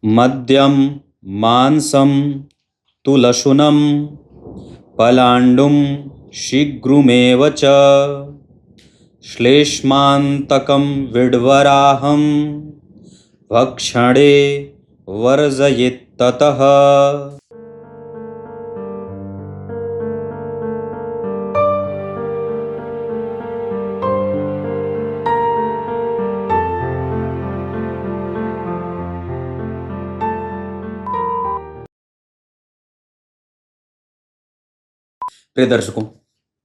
मद्यं मांसं तुलशुनं पलाण्डुं शीघ्रमेव च श्लेष्मान्तकं विड्वराहं भक्षणे वर्जयेत्ततः। प्रिय दर्शकों,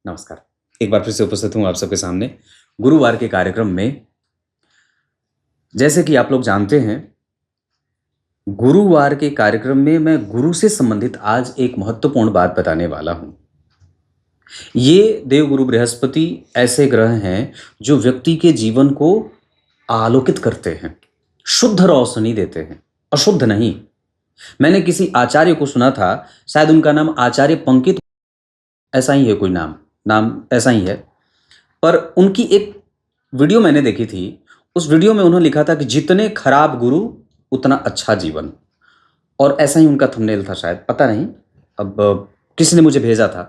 नमस्कार। एक बार फिर से उपस्थित हूं आप सबके सामने गुरुवार के कार्यक्रम में। जैसे कि आप लोग जानते हैं, गुरुवार के कार्यक्रम में मैं गुरु से संबंधित आज एक महत्वपूर्ण बात बताने वाला हूं। ये देवगुरु बृहस्पति ऐसे ग्रह हैं जो व्यक्ति के जीवन को आलोकित करते हैं, शुद्ध रोशनी देते हैं, अशुद्ध नहीं। मैंने किसी आचार्य को सुना था, शायद उनका नाम आचार्य पंकित ऐसा ही है, कोई नाम ऐसा ही है। पर उनकी एक वीडियो मैंने देखी थी। उस वीडियो में उन्होंने लिखा था कि जितने खराब गुरु उतना अच्छा जीवन, और ऐसा ही उनका थंबनेल था शायद, पता नहीं, अब किसी ने मुझे भेजा था,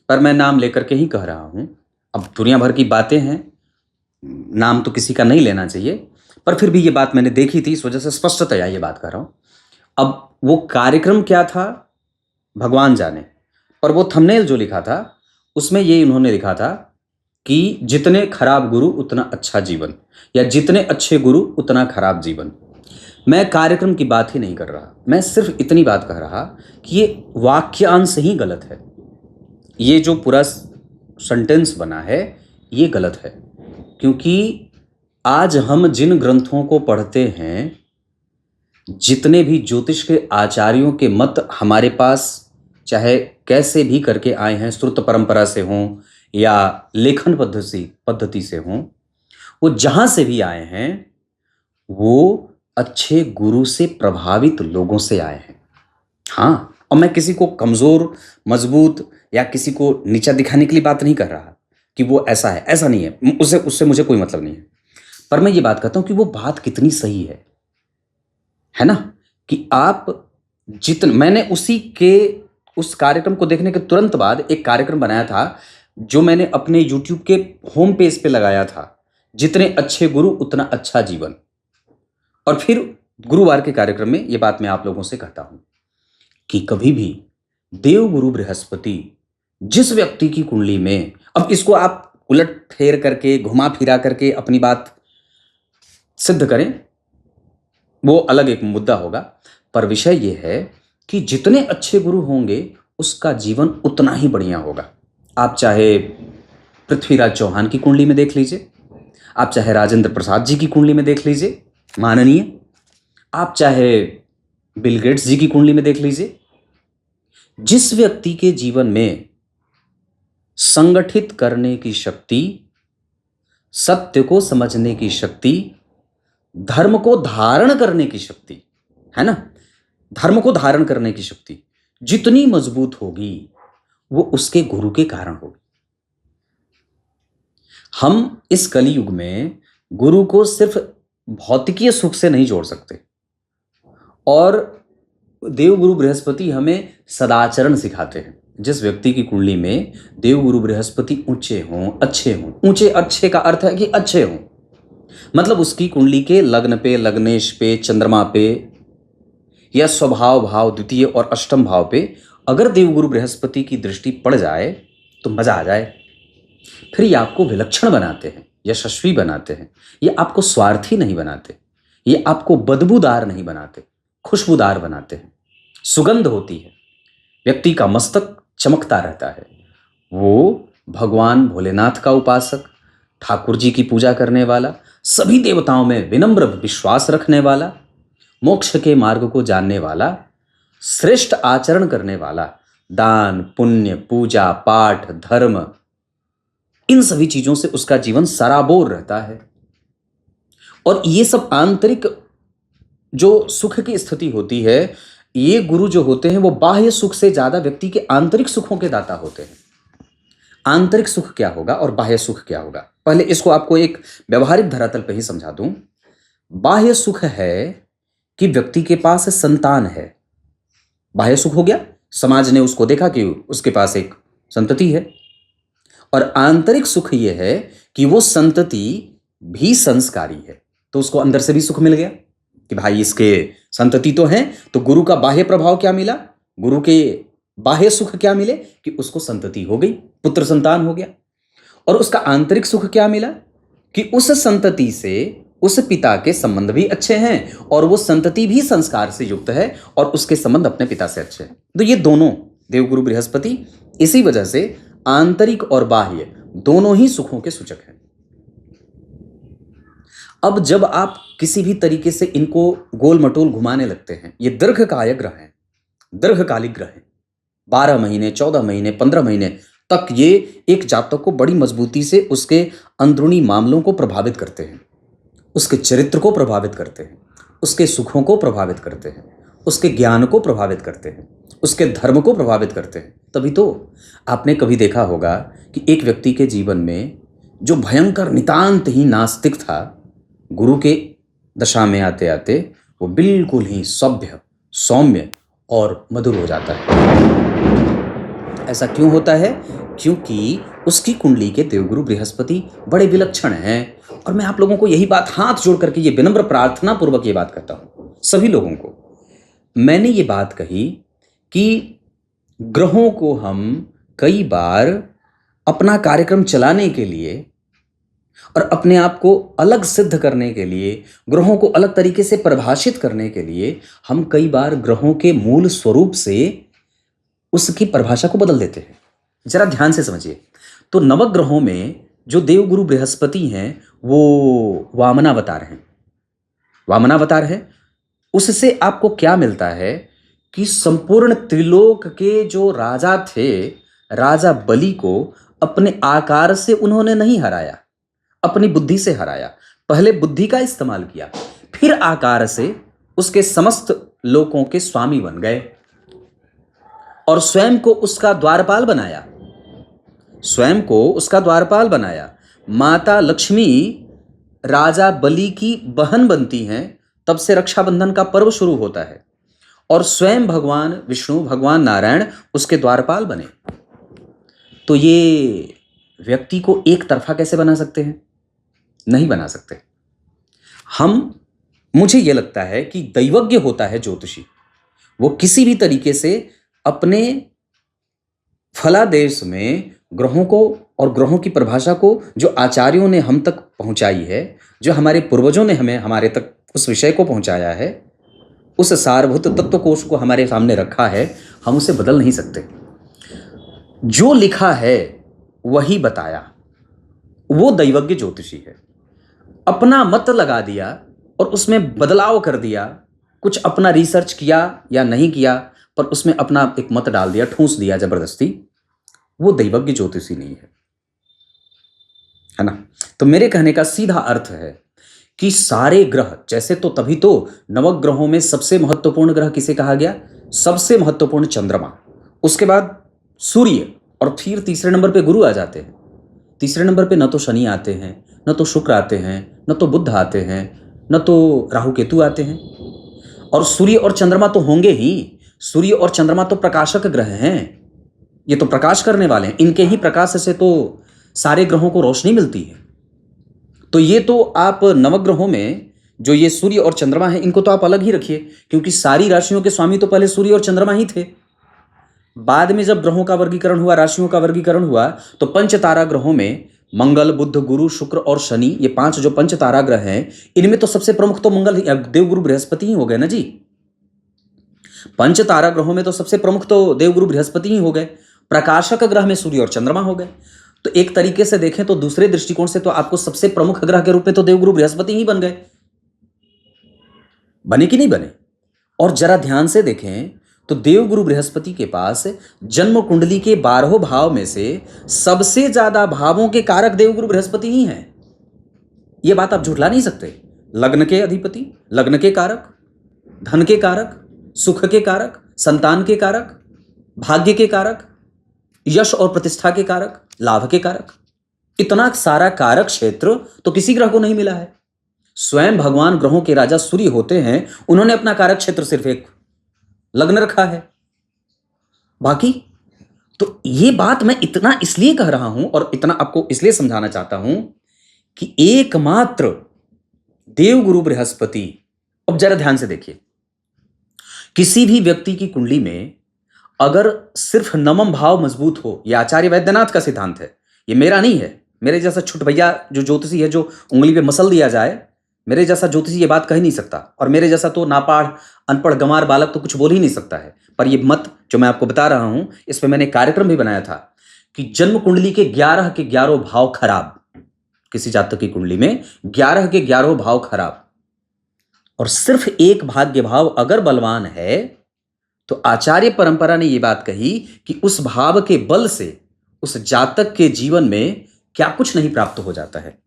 पर मैं नाम लेकर के ही कह रहा हूँ। अब दुनिया भर की बातें हैं, नाम तो किसी का नहीं लेना चाहिए, पर फिर भी ये बात मैंने देखी थी, इस वजह से स्पष्टतया ये बात कर रहा हूँ। अब वो कार्यक्रम क्या था भगवान जाने, पर वो थंबनेल जो लिखा था उसमें ये इन्होंने लिखा था कि जितने खराब गुरु उतना अच्छा जीवन, या जितने अच्छे गुरु उतना खराब जीवन। मैं कार्यक्रम की बात ही नहीं कर रहा, मैं सिर्फ इतनी बात कह रहा कि ये वाक्यांश ही गलत है। ये जो पूरा सेंटेंस बना है ये गलत है, क्योंकि आज हम जिन ग्रंथों को पढ़ते हैं, जितने भी ज्योतिष के आचार्यों के मत हमारे पास चाहे कैसे भी करके आए हैं, श्रुत परंपरा से हों या लेखन पद्धति से हों, वो जहां से भी आए हैं वो अच्छे गुरु से प्रभावित लोगों से आए हैं। हाँ, और मैं किसी को कमजोर, मजबूत या किसी को नीचा दिखाने के लिए बात नहीं कर रहा कि वो ऐसा है, ऐसा नहीं है, उससे मुझे कोई मतलब नहीं है। पर मैं ये बात कहता हूं कि वो बात कितनी सही है ना, कि आप मैंने उस कार्यक्रम को देखने के तुरंत बाद एक कार्यक्रम बनाया था जो मैंने अपने YouTube के होम पेज पे लगाया था, जितने अच्छे गुरु उतना अच्छा जीवन। और फिर गुरुवार के कार्यक्रम में ये बात मैं आप लोगों से कहता हूं कि कभी भी देव गुरु बृहस्पति जिस व्यक्ति की कुंडली में, अब इसको आप उलट फेर करके, घुमा फिरा करके अपनी बात सिद्ध करें, वो अलग एक मुद्दा होगा, पर विषय ये है कि जितने अच्छे गुरु होंगे उसका जीवन उतना ही बढ़िया होगा। आप चाहे पृथ्वीराज चौहान की कुंडली में देख लीजिए, आप चाहे राजेंद्र प्रसाद जी की कुंडली में देख लीजिए माननीय, आप चाहे बिल गेट्स जी की कुंडली में देख लीजिए। जिस व्यक्ति के जीवन में संगठित करने की शक्ति, सत्य को समझने की शक्ति, धर्म को धारण करने की शक्ति है ना, धर्म को धारण करने की शक्ति जितनी मजबूत होगी वो उसके गुरु के कारण होगी। हम इस कलयुग में गुरु को सिर्फ भौतिकीय सुख से नहीं जोड़ सकते, और देवगुरु बृहस्पति हमें सदाचरण सिखाते हैं। जिस व्यक्ति की कुंडली में देवगुरु बृहस्पति ऊंचे हों, अच्छे हों, ऊंचे अच्छे का अर्थ है कि अच्छे हों, मतलब उसकी कुंडली के लग्न पे, लग्नेश पे, चंद्रमा पे या स्वभाव भाव द्वितीय और अष्टम भाव पे अगर देवगुरु बृहस्पति की दृष्टि पड़ जाए तो मजा आ जाए। फिर ये आपको विलक्षण बनाते हैं, यशस्वी बनाते हैं, ये आपको स्वार्थी नहीं बनाते, ये आपको बदबूदार नहीं बनाते, खुशबूदार बनाते हैं। सुगंध होती है, व्यक्ति का मस्तक चमकता रहता है। वो भगवान भोलेनाथ का उपासक, ठाकुर जी की पूजा करने वाला, सभी देवताओं में विनम्र विश्वास रखने वाला, मोक्ष के मार्ग को जानने वाला, श्रेष्ठ आचरण करने वाला, दान पुण्य, पूजा पाठ, धर्म, इन सभी चीजों से उसका जीवन सराबोर रहता है। और ये सब आंतरिक जो सुख की स्थिति होती है, ये गुरु जो होते हैं वो बाह्य सुख से ज्यादा व्यक्ति के आंतरिक सुखों के दाता होते हैं। आंतरिक सुख क्या होगा और बाह्य सुख क्या होगा, पहले इसको आपको एक व्यवहारिक धरातल पे ही समझा दूं। बाह्य सुख है कि व्यक्ति के पास संतान है, बाह्य सुख हो गया, समाज ने उसको देखा कि उसके पास एक संतति है, और आंतरिक सुख ये है कि वो संतति भी संस्कारी है, तो उसको अंदर से भी सुख मिल गया कि भाई इसके संतति तो है। तो गुरु का बाह्य प्रभाव क्या मिला, गुरु के बाह्य सुख क्या मिले कि उसको संतति हो गई, पुत्र संतान हो गया। और उसका आंतरिक सुख क्या मिला कि उस संतति से उस पिता के संबंध भी अच्छे हैं और वो संतति भी संस्कार से युक्त है और उसके संबंध अपने पिता से अच्छे हैं। तो ये दोनों देवगुरु बृहस्पति इसी वजह से आंतरिक और बाह्य दोनों ही सुखों के सूचक हैं। अब जब आप किसी भी तरीके से इनको गोल मटोल घुमाने लगते हैं, ये दीर्घकाय ग्रह हैं, दीर्घकालिक ग्रह हैं, 12 महीने 14 महीने 15 महीने तक ये एक जातक को बड़ी मजबूती से उसके अंदरूनी मामलों को प्रभावित करते हैं, उसके चरित्र को प्रभावित करते हैं, उसके सुखों को प्रभावित करते हैं, उसके ज्ञान को प्रभावित करते हैं, उसके धर्म को प्रभावित करते हैं। तभी तो आपने कभी देखा होगा कि एक व्यक्ति के जीवन में जो भयंकर नितांत ही नास्तिक था, गुरु के दशा में आते आते वो बिल्कुल ही सभ्य, सौम्य और मधुर हो जाता है। ऐसा क्यों होता है? क्योंकि उसकी कुंडली के देवगुरु बृहस्पति बड़े विलक्षण हैं। और मैं आप लोगों को यही बात हाथ जोड़ करके ये विनम्र प्रार्थना पूर्वक ये बात करता हूँ सभी लोगों को। मैंने ये बात कही कि ग्रहों को हम कई बार अपना कार्यक्रम चलाने के लिए और अपने आप को अलग सिद्ध करने के लिए, ग्रहों को अलग तरीके से परिभाषित करने के लिए हम कई बार ग्रहों के मूल स्वरूप से उसकी परिभाषा को बदल देते हैं। जरा ध्यान से समझिए। तो नवग्रहों में जो देवगुरु बृहस्पति हैं वो वामनावतार हैं, वामनावतार है। उससे आपको क्या मिलता है कि संपूर्ण त्रिलोक के जो राजा थे, राजा बलि को अपने आकार से उन्होंने नहीं हराया, अपनी बुद्धि से हराया। पहले बुद्धि का इस्तेमाल किया, फिर आकार से उसके समस्त लोकों के स्वामी बन गए और स्वयं को उसका द्वारपाल बनाया, स्वयं को उसका द्वारपाल बनाया। माता लक्ष्मी राजा बलि की बहन बनती हैं, तब से रक्षाबंधन का पर्व शुरू होता है और स्वयं भगवान विष्णु, भगवान नारायण उसके द्वारपाल बने। तो ये व्यक्ति को एक तरफा कैसे बना सकते हैं? नहीं बना सकते। मुझे यह लगता है कि दैवज्ञ होता है ज्योतिषी, वो किसी भी तरीके से अपने फलादेश में ग्रहों को और ग्रहों की परिभाषा को जो आचार्यों ने हम तक पहुंचाई है, जो हमारे पूर्वजों ने हमें हमारे तक उस विषय को पहुंचाया है, उस सारभूत तत्वकोश को हमारे सामने रखा है, हम उसे बदल नहीं सकते। जो लिखा है वही बताया, वो दैवज्ञ ज्योतिषी है। अपना मत लगा दिया और उसमें बदलाव कर दिया, कुछ अपना रिसर्च किया या नहीं किया, पर उसमें अपना एक मत डाल दिया, ठूंस दिया जबरदस्ती, वो दैवज्ञ ज्योतिषी नहीं है ना। तो मेरे कहने का सीधा अर्थ है कि सारे ग्रह जैसे, तो तभी तो नवग्रहों में सबसे महत्वपूर्ण ग्रह किसे कहा गया? सबसे महत्वपूर्ण चंद्रमा, उसके बाद सूर्य, और फिर तीसरे नंबर पे गुरु आ जाते हैं। तीसरे नंबर पे न तो शनि आते हैं, न तो शुक्र आते हैं, न तो बुध आते हैं, न तो राहु केतु आते हैं। और सूर्य और चंद्रमा तो होंगे ही। सूर्य और चंद्रमा तो प्रकाशक ग्रह हैं, ये तो प्रकाश करने वाले हैं, इनके ही प्रकाश से तो सारे ग्रहों को रोशनी मिलती है। तो ये तो आप नवग्रहों में जो ये सूर्य और चंद्रमा है, इनको तो आप अलग ही रखिए, क्योंकि सारी राशियों के स्वामी तो पहले सूर्य और चंद्रमा ही थे। बाद में जब ग्रहों का वर्गीकरण हुआ, राशियों का वर्गीकरण हुआ, तो पंच तारा ग्रहों में मंगल, बुध, गुरु, शुक्र और शनि, ये 5 जो पंच तारा ग्रह हैं, इनमें तो सबसे प्रमुख तो मंगल, देवगुरु बृहस्पति ही हो गए ना जी। पंच तारा ग्रहों में तो सबसे प्रमुख तो देवगुरु बृहस्पति ही हो गए। प्रकाशक ग्रह में सूर्य और चंद्रमा हो गए। तो एक तरीके से देखें तो दूसरे दृष्टिकोण से तो आपको सबसे प्रमुख ग्रह के रूप में तो देवगुरु बृहस्पति ही बन गए। बने कि नहीं बने? और जरा ध्यान से देखें तो देवगुरु बृहस्पति के पास जन्म कुंडली के 12 भाव में से सबसे ज्यादा भावों के कारक देवगुरु बृहस्पति ही हैं। यह बात आप झुठला नहीं सकते। लग्न के अधिपति, लग्न के कारक, धन के कारक, सुख के कारक, संतान के कारक, भाग्य के कारक, यश और प्रतिष्ठा के कारक, लाभ के कारक, इतना सारा कारक क्षेत्र तो किसी ग्रह को नहीं मिला है। स्वयं भगवान ग्रहों के राजा सूर्य होते हैं, उन्होंने अपना कारक क्षेत्र सिर्फ एक लग्न रखा है। बाकी तो ये बात मैं इतना इसलिए कह रहा हूं और इतना आपको इसलिए समझाना चाहता हूं कि एकमात्र देवगुरु बृहस्पति, अब जरा ध्यान से देखिए, किसी भी व्यक्ति की कुंडली में अगर सिर्फ नवम भाव मजबूत हो, यह आचार्य वैद्यनाथ का सिद्धांत है, ये मेरा नहीं है। मेरे जैसा छुट भैया जो ज्योतिषी है, जो उंगली पे मसल दिया जाए, मेरे जैसा ज्योतिषी ये बात कह ही नहीं सकता, और मेरे जैसा तो नापाढ़ अनपढ़ गंवार बालक तो कुछ बोल ही नहीं सकता है। पर ये मत जो मैं आपको बता रहा हूं, इस पर मैंने कार्यक्रम भी बनाया था कि जन्म कुंडली के 11 के 11 भाव खराब, किसी जातक की कुंडली में 11 के 11 भाव खराब और सिर्फ एक भाग्य भाव अगर बलवान है, तो आचार्य परंपरा ने यह बात कही कि उस भाव के बल से उस जातक के जीवन में क्या कुछ नहीं प्राप्त हो जाता है,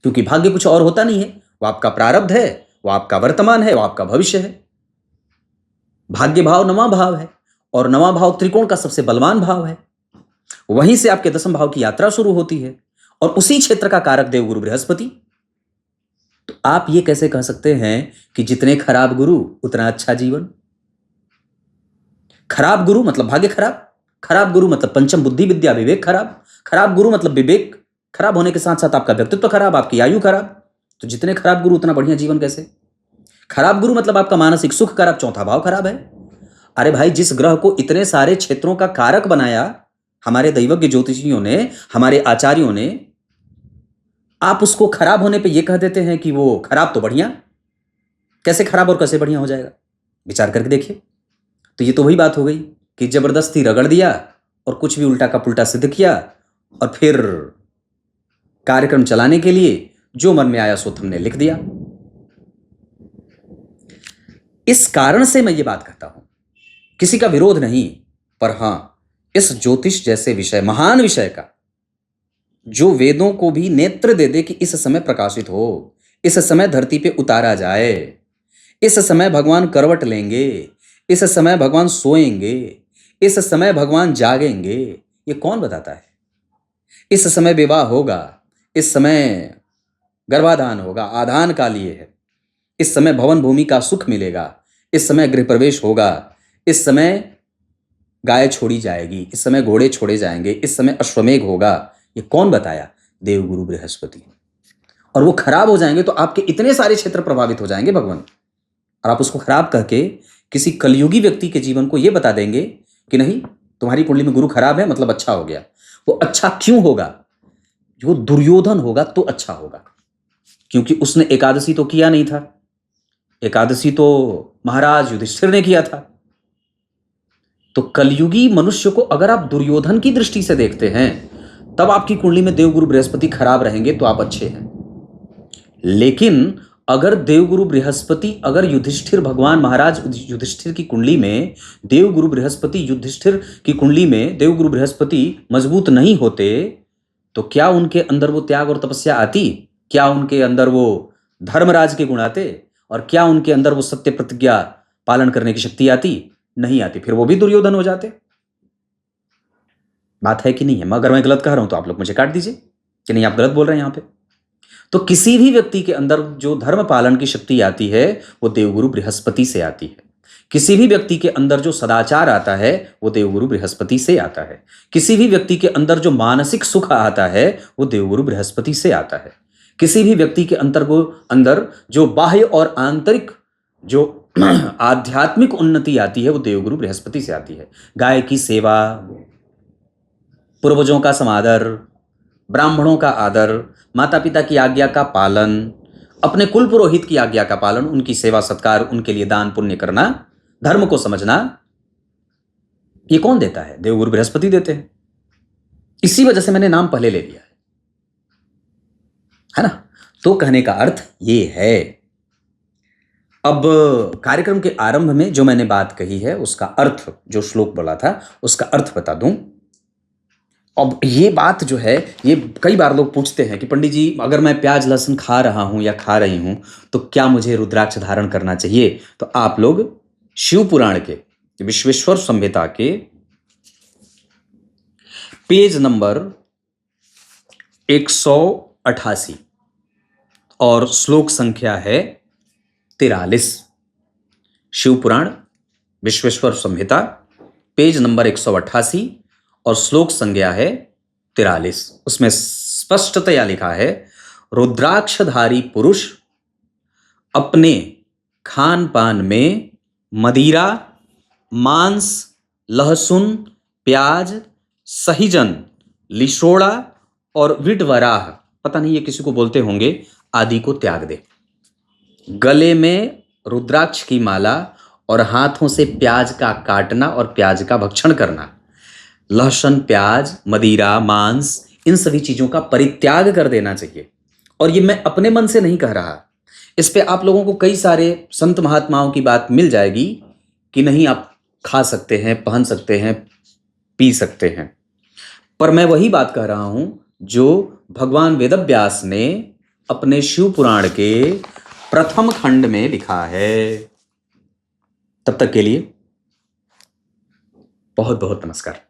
क्योंकि भाग्य कुछ और होता नहीं है, वो आपका प्रारब्ध है, वो आपका वर्तमान है, वो आपका भविष्य है। भाग्य भाव नवा भाव है और नवा भाव त्रिकोण का सबसे बलवान भाव है। वहीं से आपके दसम भाव की यात्रा शुरू होती है और उसी क्षेत्र का कारक देवगुरु बृहस्पति। तो आप ये कैसे कह सकते हैं कि जितने खराब गुरु उतना अच्छा जीवन? खराब गुरु मतलब भाग्य खराब, खराब गुरु मतलब पंचम बुद्धि विद्या विवेक खराब, खराब गुरु मतलब विवेक खराब होने के साथ साथ आपका व्यक्तित्व खराब, आपकी आयु खराब। तो जितने खराब गुरु उतना बढ़िया जीवन कैसे? खराब गुरु मतलब आपका मानसिक सुख खराब, चौथा भाव खराब है। अरे भाई, जिस ग्रह को इतने सारे क्षेत्रों का कारक बनाया हमारे दैवज्ञ ज्योतिषियों ने, हमारे आचार्यों ने, आप उसको खराब होने पे ये कह देते हैं कि वो खराब तो बढ़िया। कैसे खराब और कैसे बढ़िया हो जाएगा? विचार करके देखिए। तो ये तो वही बात हो गई कि जबरदस्ती रगड़ दिया और कुछ भी उल्टा का पुल्टा सिद्ध किया, और फिर कार्यक्रम चलाने के लिए जो मन में आया सो तुमने लिख दिया। इस कारण से मैं ये बात कहता हूं, किसी का विरोध नहीं, पर हां, इस ज्योतिष जैसे विषय, महान विषय का, जो वेदों को भी नेत्र दे दे कि इस समय प्रकाशित हो, इस समय धरती पे उतारा जाए, इस समय भगवान करवट लेंगे, इस समय भगवान सोएंगे, इस समय भगवान जागेंगे, ये कौन बताता है? इस समय विवाह होगा, इस समय गर्भाधान होगा, आधान काल ये है, इस समय भवन भूमि का सुख मिलेगा, इस समय गृह प्रवेश होगा, इस समय गाय छोड़ी जाएगी, इस समय घोड़े छोड़े जाएंगे, इस समय अश्वमेघ होगा। ये कौन बताया? देवगुरु बृहस्पति। और वो खराब हो जाएंगे तो आपके इतने सारे क्षेत्र प्रभावित हो जाएंगे भगवान, और आप उसको खराब करके किसी कलयुगी व्यक्ति के जीवन को ये बता देंगे कि नहीं, तुम्हारी कुंडली में गुरु खराब है मतलब अच्छा हो गया। वो अच्छा क्यों होगा? जो दुर्योधन होगा तो अच्छा होगा, क्योंकि उसने एकादशी तो किया नहीं था, एकादशी तो महाराज युधिष्ठिर ने किया था। तो कलयुगी मनुष्य को अगर आप दुर्योधन की दृष्टि से देखते हैं, तब आपकी कुंडली में देवगुरु बृहस्पति खराब रहेंगे तो आप अच्छे हैं। लेकिन अगर देवगुरु बृहस्पति, अगर युधिष्ठिर, भगवान महाराज युधिष्ठिर की कुंडली में देवगुरु बृहस्पति, युधिष्ठिर की कुंडली में देवगुरु बृहस्पति मजबूत नहीं होते, तो क्या उनके अंदर वो त्याग और तपस्या आती? क्या उनके अंदर वो धर्मराज के गुण आते? और क्या उनके अंदर वो सत्य प्रतिज्ञा पालन करने की शक्ति आती? नहीं आती। फिर वो भी दुर्योधन हो जाते। बात है कि नहीं है? अगर मैं गलत कह रहा हूं तो आप लोग मुझे काट दीजिए कि नहीं, आप गलत बोल रहे हैं यहां पे। तो किसी भी व्यक्ति के अंदर जो धर्म पालन की शक्ति आती है वो देवगुरु बृहस्पति से आती है। किसी भी व्यक्ति के अंदर जो सदाचार आता है वो देवगुरु बृहस्पति से आता है। किसी भी व्यक्ति के अंदर जो मानसिक सुख आता है वो देवगुरु बृहस्पति से आता है। किसी भी व्यक्ति के अंदर जो बाह्य और आंतरिक जो आध्यात्मिक उन्नति आती है वो देवगुरु बृहस्पति से आती है। गाय की सेवा, पूर्वजों का समादर, ब्राह्मणों का आदर, माता पिता की आज्ञा का पालन, अपने कुल पुरोहित की आज्ञा का पालन, उनकी सेवा सत्कार, उनके लिए दान पुण्य करना, धर्म को समझना, ये कौन देता है? देवगुरु बृहस्पति देते हैं। इसी वजह से मैंने नाम पहले ले लिया है ना। तो कहने का अर्थ ये है। अब कार्यक्रम के आरंभ में जो मैंने बात कही है उसका अर्थ, जो श्लोक बोला था उसका अर्थ बता दूं। अब ये बात जो है, ये कई बार लोग पूछते हैं कि पंडित जी, अगर मैं प्याज लहसुन खा रहा हूं या खा रही हूं तो क्या मुझे रुद्राक्ष धारण करना चाहिए? तो आप लोग शिव पुराण के विश्वेश्वर संहिता के पेज नंबर 188 और श्लोक संख्या है 43। शिव पुराण विश्वेश्वर संहिता पेज नंबर 188 और श्लोक संज्ञा है 43। उसमें स्पष्टतया लिखा है, रुद्राक्षधारी पुरुष अपने खान पान में मदिरा, मांस, लहसुन, प्याज, सहीजन, लिशोड़ा और विटवराह, पता नहीं ये किसी को बोलते होंगे, आदि को त्याग दे। गले में रुद्राक्ष की माला और हाथों से प्याज का काटना और प्याज का भक्षण करना, लहसुन, प्याज, मदिरा, मांस, इन सभी चीजों का परित्याग कर देना चाहिए। और ये मैं अपने मन से नहीं कह रहा, इस पे आप लोगों को कई सारे संत महात्माओं की बात मिल जाएगी कि नहीं आप खा सकते हैं, पहन सकते हैं, पी सकते हैं। पर मैं वही बात कह रहा हूं जो भगवान वेदव्यास ने अपने शिव पुराण के प्रथम खंड में लिखा है। तब तक के लिए बहुत बहुत नमस्कार।